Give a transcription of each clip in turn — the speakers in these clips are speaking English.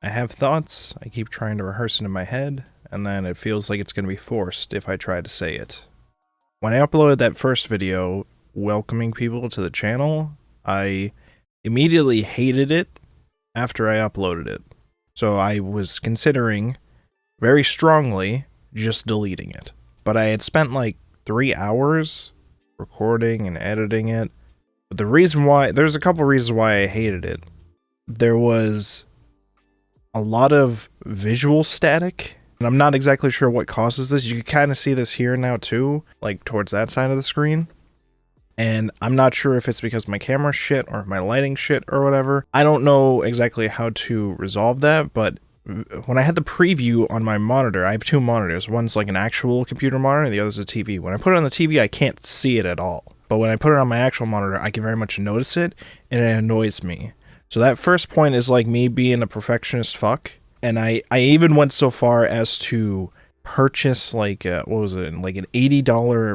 I have thoughts, I keep trying to rehearse it in my head, and then it feels like it's going to be forced if I try to say it. When I uploaded that first video welcoming people to the channel, I immediately hated it after I uploaded it. So I was considering very strongly just deleting it. But I had spent like 3 hours recording and editing it. But the reason why, there's a couple reasons why I hated it. There was a lot of visual static, and I'm not exactly sure what causes this. You can kind of see this here now too, like towards that side of the screen. And I'm not sure if it's because my camera shit or my lighting shit or whatever. I don't know exactly how to resolve that, but when I had the preview on my monitor, I have 2 monitors. One's like an actual computer monitor, and the other's a TV. When I put it on the TV, I can't see it at all. But when I put it on my actual monitor, I can very much notice it, and it annoys me. So that first point is like me being a perfectionist fuck. And I even went so far as to purchase like, what was it, like an $80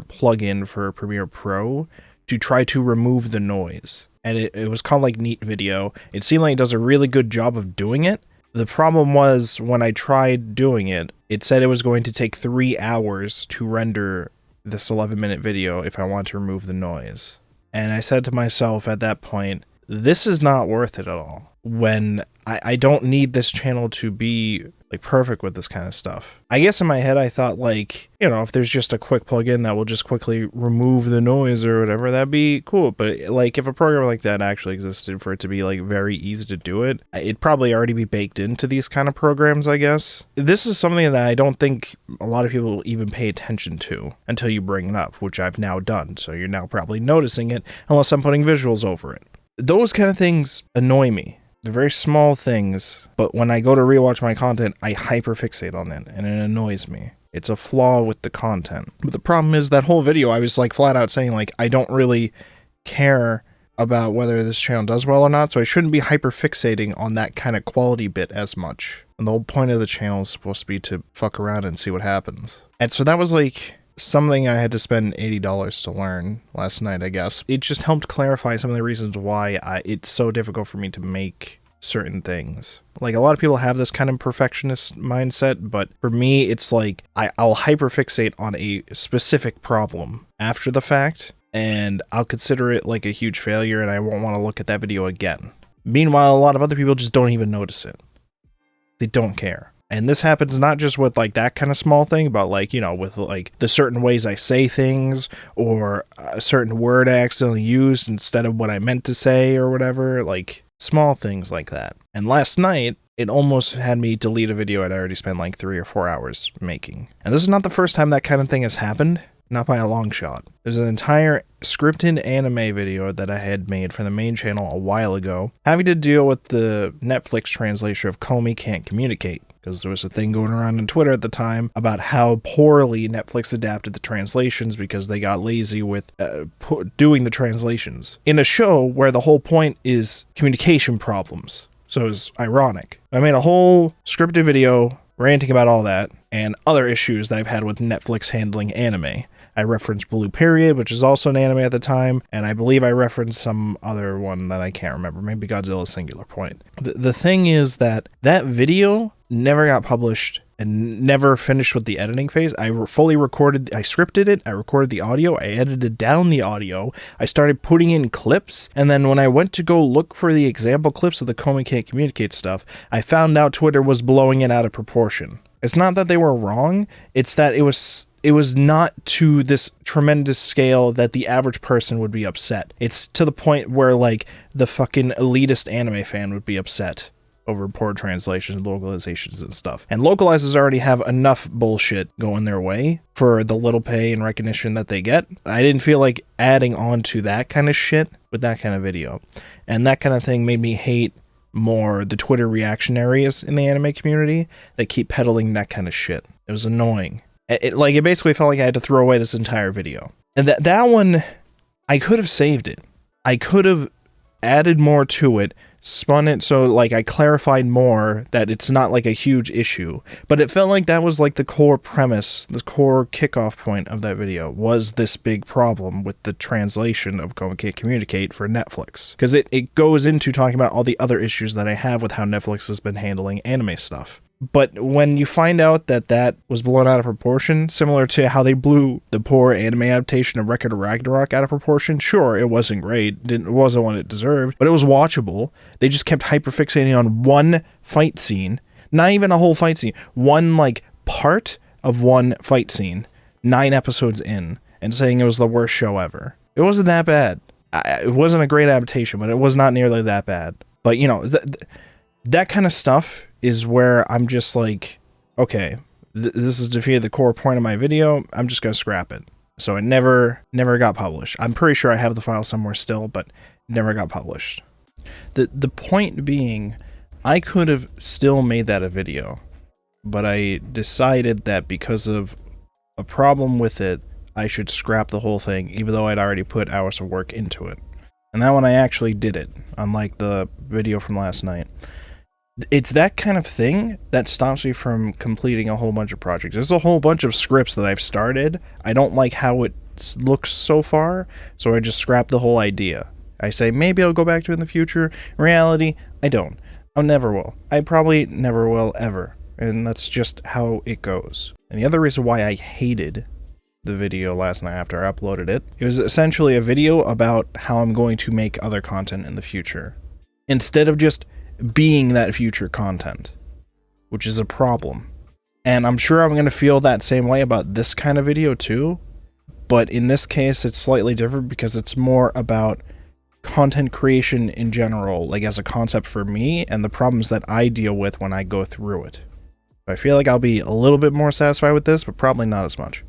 plugin for Premiere Pro to try to remove the noise. And it was called like Neat Video. It seemed like it does a really good job of doing it. The problem was when I tried doing it, it said it was going to take 3 hours to render this 11-minute video if I want to remove the noise. And I said to myself at that point, this is not worth it at all. When I don't need this channel to be like perfect with this kind of stuff. I guess in my head I thought like, you know, if there's just a quick plugin that will just quickly remove the noise or whatever, that'd be cool. But like if a program like that actually existed for it to be like very easy to do it, it'd probably already be baked into these kind of programs, I guess. This is something that I don't think a lot of people even pay attention to until you bring it up, which I've now done. So you're now probably noticing it unless I'm putting visuals over it. Those kind of things annoy me. They're very small things, but when I go to rewatch my content, I hyperfixate on it, and it annoys me. It's a flaw with the content. But the problem is that whole video, I was like flat out saying like, I don't really care about whether this channel does well or not, so I shouldn't be hyperfixating on that kind of quality bit as much. And the whole point of the channel is supposed to be to fuck around and see what happens. And so that was like something I had to spend $80 to learn last night, I guess. It just helped clarify some of the reasons why it's so difficult for me to make certain things. Like, a lot of people have this kind of perfectionist mindset, but for me, it's like, I'll hyperfixate on a specific problem after the fact, and I'll consider it like a huge failure, and I won't want to look at that video again. Meanwhile, a lot of other people just don't even notice it. They don't care. And this happens not just with like that kind of small thing, but like, you know, with like the certain ways I say things or a certain word I accidentally used instead of what I meant to say or whatever, like small things like that. And last night, it almost had me delete a video I'd already spent like 3 or 4 hours making. And this is not the first time that kind of thing has happened. Not by a long shot. There's an entire scripted anime video that I had made for the main channel a while ago, having to deal with the Netflix translation of Comey Can't Communicate. Because there was a thing going around on Twitter at the time about how poorly Netflix adapted the translations because they got lazy with doing the translations in a show where the whole point is communication problems. So it was ironic. I made a whole scripted video ranting about all that and other issues that I've had with Netflix handling anime. I referenced Blue Period, which is also an anime at the time, and I believe I referenced some other one that I can't remember, maybe Godzilla Singular Point. The thing is that video never got published and never finished with the editing phase. I scripted it, I recorded the audio, I edited down the audio, I started putting in clips, and then when I went to go look for the example clips of the Comey Can't Communicate stuff, I found out Twitter was blowing it out of proportion. It's not that they were wrong, it's that it was not to this tremendous scale that the average person would be upset. It's to the point where, like, the fucking elitist anime fan would be upset over poor translations, localizations, and stuff. And localizers already have enough bullshit going their way for the little pay and recognition that they get. I didn't feel like adding on to that kind of shit with that kind of video. And that kind of thing made me hate more the Twitter reactionaries in the anime community that keep peddling that kind of shit. It was annoying. It basically felt like I had to throw away this entire video. And that one, I could have saved it. I could have added more to it spun it so like I clarified more that it's not like a huge issue, but it felt like that was like the core premise, the core kickoff point of that video was this big problem with the translation of Go Can't Communicate for Netflix, because it goes into talking about all the other issues that I have with how Netflix has been handling anime stuff. But when you find out that that was blown out of proportion, similar to how they blew the poor anime adaptation of Record of Ragnarok out of proportion, sure, it wasn't great, it wasn't what it deserved, but it was watchable. They just kept hyperfixating on one fight scene, not even a whole fight scene, one like part of one fight scene, 9 episodes in, and saying it was the worst show ever. It wasn't that bad. It wasn't a great adaptation, but it was not nearly that bad. But, you know, that kind of stuff is where I'm just like, okay, this has defeated the core point of my video. I'm just going to scrap it. So it never got published. I'm pretty sure I have the file somewhere still, but never got published. The point being, I could have still made that a video, but I decided that because of a problem with it, I should scrap the whole thing, even though I'd already put hours of work into it. And that one I actually did it, unlike the video from last night. It's that kind of thing that stops me from completing a whole bunch of projects. There's a whole bunch of scripts that I've started. I don't like how it looks so far, so I just scrap the whole idea. I say, maybe I'll go back to it in the future. In reality, I don't. I never will. I probably never will ever. And that's just how it goes. And the other reason why I hated the video last night after I uploaded it, it was essentially a video about how I'm going to make other content in the future, instead of just being that future content, which is a problem. And I'm sure I'm going to feel that same way about this kind of video too, but in this case it's slightly different because it's more about content creation in general, like as a concept for me and the problems that I deal with when I go through it. I feel like I'll be a little bit more satisfied with this, but probably not as much.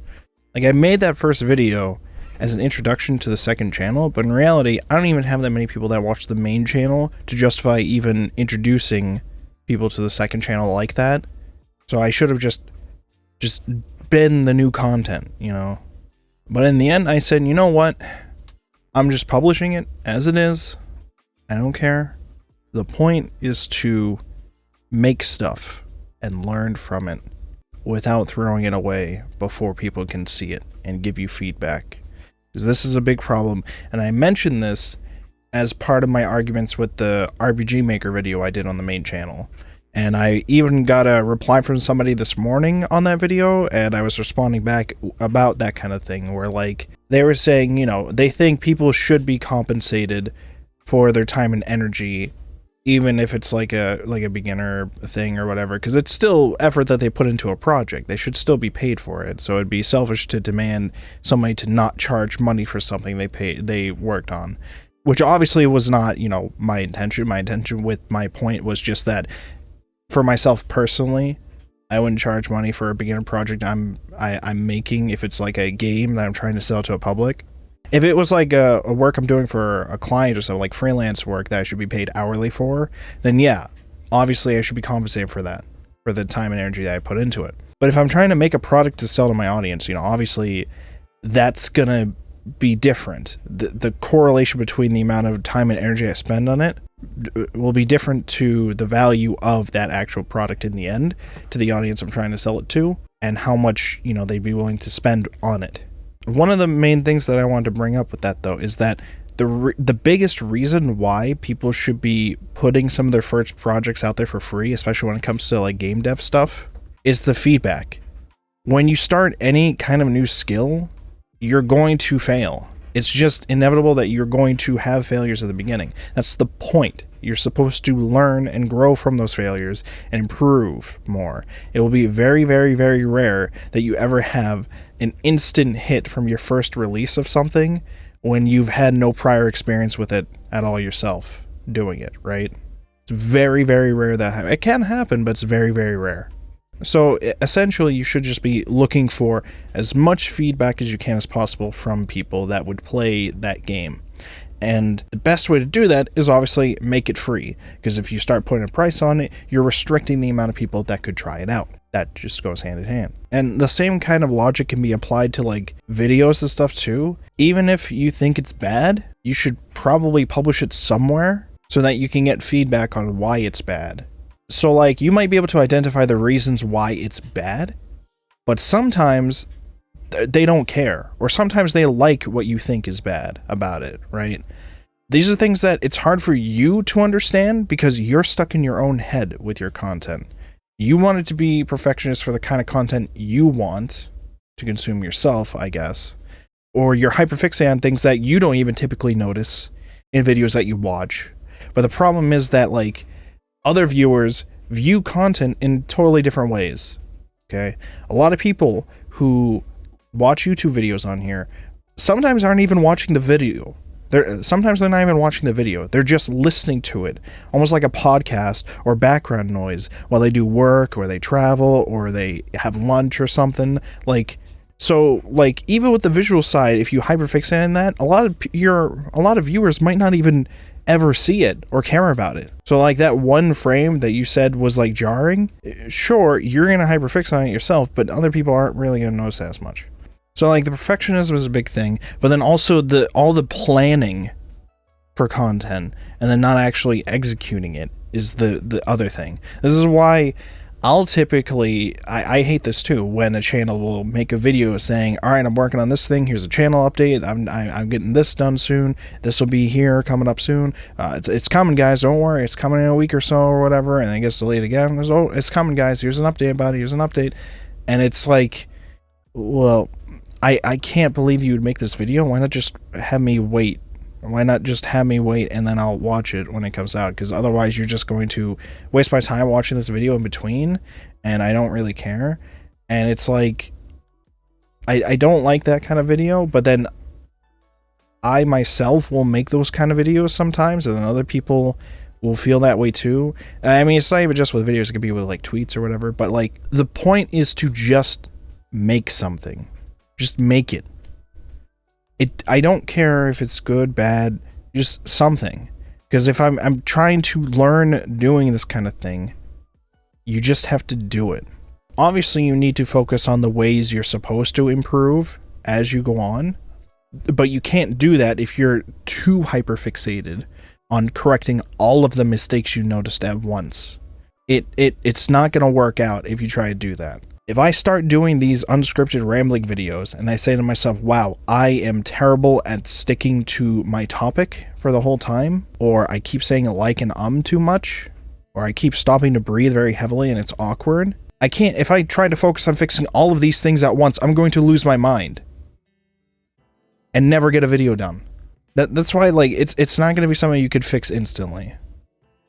Like, I made that first video as an introduction to the second channel, but in reality, I don't even have that many people that watch the main channel to justify even introducing people to the second channel like that. So I should have just been the new content, you know? But in the end, I said, you know what? I'm just publishing it as it is. I don't care. The point is to make stuff and learn from it without throwing it away before people can see it and give you feedback. Because this is a big problem, and I mentioned this as part of my arguments with the RPG Maker video I did on the main channel. And I even got a reply from somebody this morning on that video, and I was responding back about that kind of thing, where like, they were saying, you know, they think people should be compensated for their time and energy, even if it's like a beginner thing or whatever, because it's still effort that they put into a project. They should still be paid for it. So it'd be selfish to demand somebody to not charge money for something they worked on, which obviously was not, you know, my intention. My intention with my point was just that for myself personally, I wouldn't charge money for a beginner project I'm making if it's like a game that I'm trying to sell to a public. If it was like a work I'm doing for a client or something, like freelance work that I should be paid hourly for, then yeah, obviously I should be compensated for that, for the time and energy that I put into it. But if I'm trying to make a product to sell to my audience, you know, obviously that's gonna be different. The correlation between the amount of time and energy I spend on it will be different to the value of that actual product in the end, to the audience I'm trying to sell it to, and how much, you know, they'd be willing to spend on it. One of the main things that I wanted to bring up with that, though, is that the biggest reason why people should be putting some of their first projects out there for free, especially when it comes to like game dev stuff, is the feedback. When you start any kind of new skill, you're going to fail. It's just inevitable that you're going to have failures at the beginning. That's the point. You're supposed to learn and grow from those failures and improve more. It will be very, very, very rare that you ever have an instant hit from your first release of something when you've had no prior experience with it at all yourself doing it, right? It's very, very rare that happens. It can happen, but it's very, very rare. So essentially, you should just be looking for as much feedback as you can as possible from people that would play that game. And the best way to do that is obviously make it free, because if you start putting a price on it, you're restricting the amount of people that could try it out. That just goes hand in hand. And the same kind of logic can be applied to like videos and stuff too. Even if you think it's bad, you should probably publish it somewhere so that you can get feedback on why it's bad. So like, you might be able to identify the reasons why it's bad, but sometimes they don't care, or sometimes they like what you think is bad about it, right? These are things that it's hard for you to understand because you're stuck in your own head with your content. You want it to be perfectionist for the kind of content you want to consume yourself, I guess, or you're hyperfixated on things that you don't even typically notice in videos that you watch. But the problem is that, like, other viewers view content in totally different ways, okay? A lot of people who watch YouTube videos on here sometimes aren't even watching the video. Sometimes they're not even watching the video. They're just listening to it, almost like a podcast or background noise while they do work or they travel or they have lunch or something. Like, so, like, even with the visual side, if you hyperfixate on that, a lot of viewers might not even ever see it or care about it. So like that one frame that you said was like jarring, sure, you're gonna hyperfixate on it yourself, but other people aren't really gonna notice that as much. So like the perfectionism is a big thing, but then also all the planning for content and then not actually executing it is the other thing. This is why I'll typically, I hate this too, when a channel will make a video saying, all right, I'm working on this thing, here's a channel update, I'm getting this done soon, this will be here, coming up soon, it's coming, guys, don't worry, it's coming in a week or so or whatever, and then it gets delayed again, oh, it's coming, guys, here's an update about it, here's an update, and it's like, well, I can't believe you would make this video, why not just have me wait? Why not just have me wait and then I'll watch it when it comes out? Because otherwise you're just going to waste my time watching this video in between, and I don't really care. And it's like, I don't like that kind of video, but then I myself will make those kind of videos sometimes, and then other people will feel that way too. I mean, it's not even just with videos, it could be with like tweets or whatever, but like the point is to just make something. Just make it. I don't care if it's good, bad, just something. Because if I'm trying to learn doing this kind of thing, you just have to do it. Obviously, you need to focus on the ways you're supposed to improve as you go on, but you can't do that if you're too hyperfixated on correcting all of the mistakes you noticed at once. It's not going to work out if you try to do that. If I start doing these unscripted rambling videos and I say to myself, wow, I am terrible at sticking to my topic for the whole time, or I keep saying like and too much, or I keep stopping to breathe very heavily and it's awkward, I can't, if I try to focus on fixing all of these things at once, I'm going to lose my mind and never get a video done. That's why, like, it's not going to be something you could fix instantly.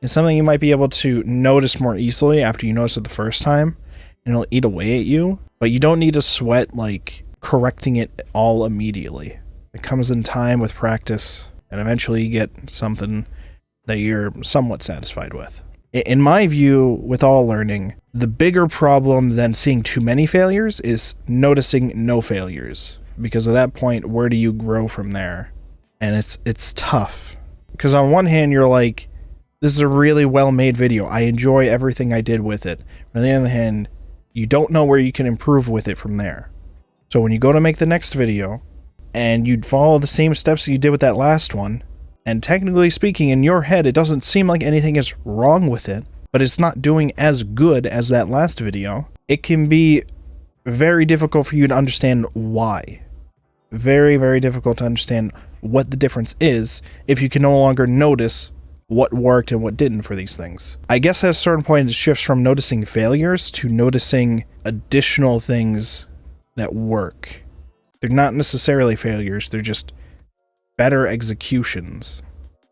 It's something you might be able to notice more easily after you notice it the first time, and it'll eat away at you, but you don't need to sweat like correcting it all immediately. It comes in time with practice, and eventually you get something that you're somewhat satisfied with. In my view, with all learning, the bigger problem than seeing too many failures is noticing no failures, because at that point, where do you grow from there? And it's tough, because on one hand you're like, this is a really well-made video, I enjoy everything I did with it. On the other hand, you don't know where you can improve with it from there. So when you go to make the next video, and you'd follow the same steps that you did with that last one, and technically speaking, in your head, it doesn't seem like anything is wrong with it, but it's not doing as good as that last video, it can be very difficult for you to understand why. Very, very difficult to understand what the difference is if you can no longer notice what worked and what didn't for these things. I guess at a certain point it shifts from noticing failures to noticing additional things that work. They're not necessarily failures, they're just better executions.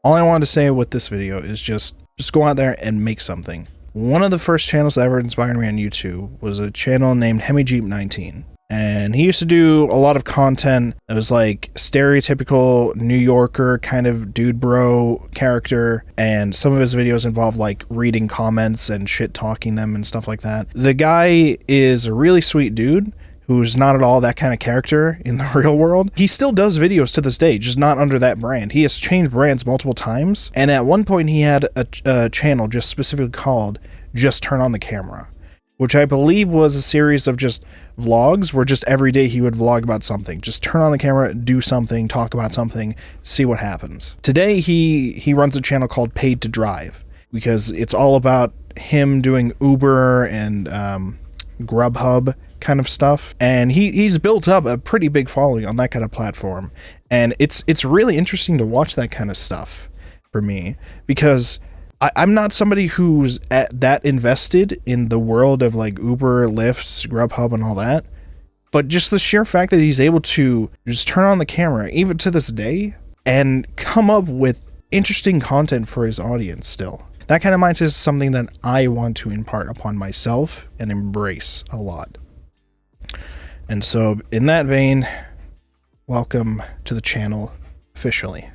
All I wanted to say with this video is just go out there and make something. One of the first channels that ever inspired me on YouTube was a channel named HemiJeep19. And he used to do a lot of content that was like stereotypical New Yorker kind of dude bro character, and some of his videos involve like reading comments and shit talking them and stuff like that. The guy is a really sweet dude who's not at all that kind of character in the real world. He still does videos to this day, just not under that brand. He has changed brands multiple times, and at one point he had a channel just specifically called Just Turn on the Camera. which I believe was a series of just vlogs where just every day he would vlog about something. Just turn on the camera, do something, talk about something, see what happens. Today, he runs a channel called Paid to Drive, because it's all about him doing Uber and Grubhub kind of stuff. And he's built up a pretty big following on that kind of platform. And it's really interesting to watch that kind of stuff for me, because I'm not somebody who's that invested in the world of like Uber, Lyft, Grubhub, and all that. But just the sheer fact that he's able to just turn on the camera, even to this day, and come up with interesting content for his audience still. That kind of mindset is something that I want to impart upon myself and embrace a lot. And so, in that vein, welcome to the channel officially.